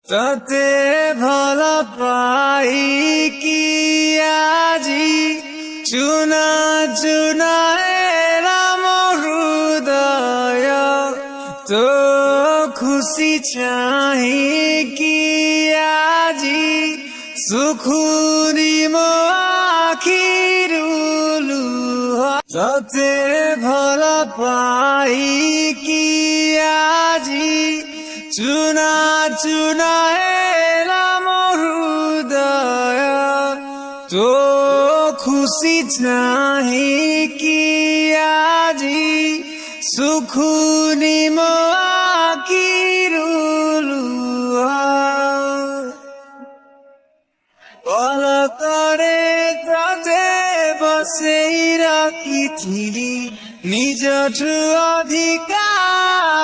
তাতে ভালা পাই কি আজি চুনা চুনা রাম হৃদয় তো খুশি চাহি কি আজি সুখুনি মো আখিরুলু তাতে ভালা পাই কি আজি চুনা চুনা এলাম হৃদয় তো খুশি চাহি কি আজি সুখুনি মো আখিরুলু পলকরে তাতে বসেই রাখিছিলি নিজঠু অধিকার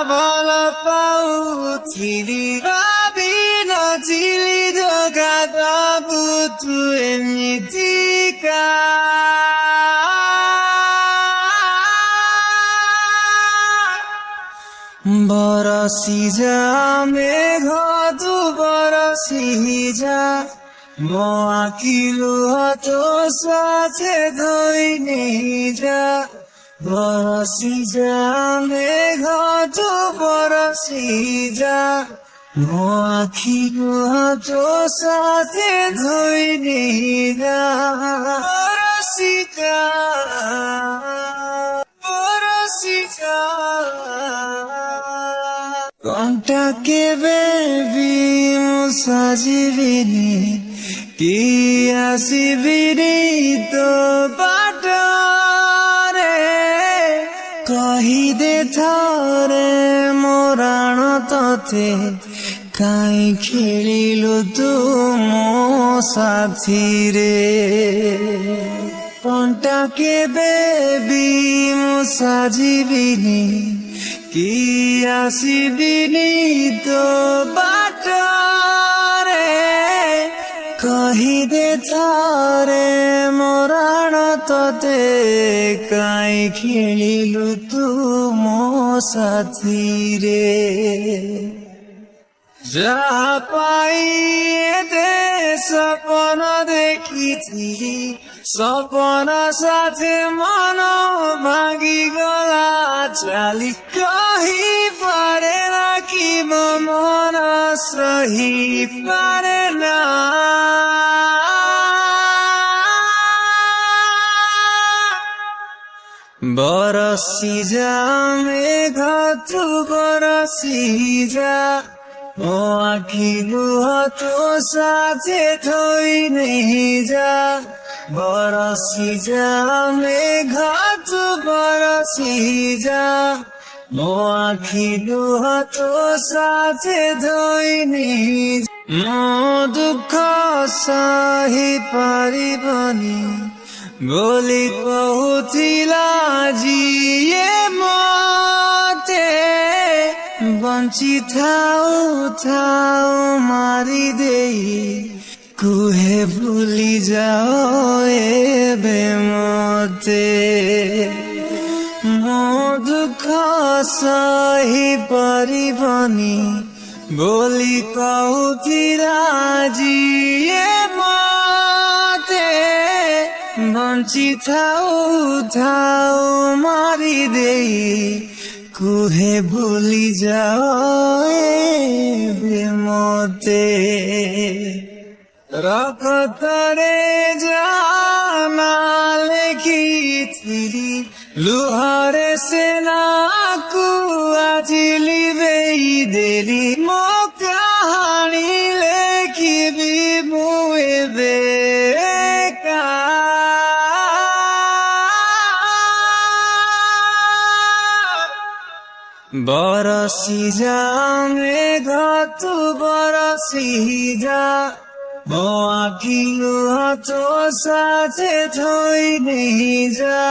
বল পাউছিলি ভাবি নছিলি ধোকা দবু তু এমিতিকা বরসি যা মেঘ তু বরসি যা মো আখি লুহ তো সাথে ধই নেই যা বরসি যা মেঘ তু বরসি যা মো আখি লুহ তো সাথে ধই নেই যা বরসি যা বরসি যা কণ্টা কেবে বি মু সাজিবিনি কি আসিবিনি তো বাটরে কহি দে থরে মোরাণ ততে কাই খেলিলু তু মো সাথীরে কণ্টা কেবে বি মু সাজিবিনি কি আসিবিনি তো বাটরে কহি দে থরে মোরাণ ততে কাই খেলিলু তু মো সাথীরে যা পাই এতে সপন দেখিছিলি সপন সাথে মন ভাঙি গলা চালি কহি পারে না কি মন সহি পারে না বরসি যা মেঘ তু বরসি যা মো আখি লুহ তো সাথে থই নেই যা বরসি যা মেঘ তু বরসি যা মো আখি লুহ তো সাথে ধই নেই মো দুঃখ সহি পারিবনি বলি কহুথিলা জিয়ে মতে বঞ্চি থাও থাও মারি দেই কুহে ভুলি যাও এবে মতে মো দুঃখ সহি পারিবনি বলি কহুথিলা জিয়ে মতে বঞ্চি থাও থাও মারি দেই কুহে ভুলি যাও এবে মতে রক্তরে জানা লেখিছিলি লুহারে সেনাকু আজি লিবেই দেলি মো কাহানি লেখিবি মুয়ে বরসি যা মেঘ তু বরসি যা মো আখি লুহ তো সাথে থই নেই যা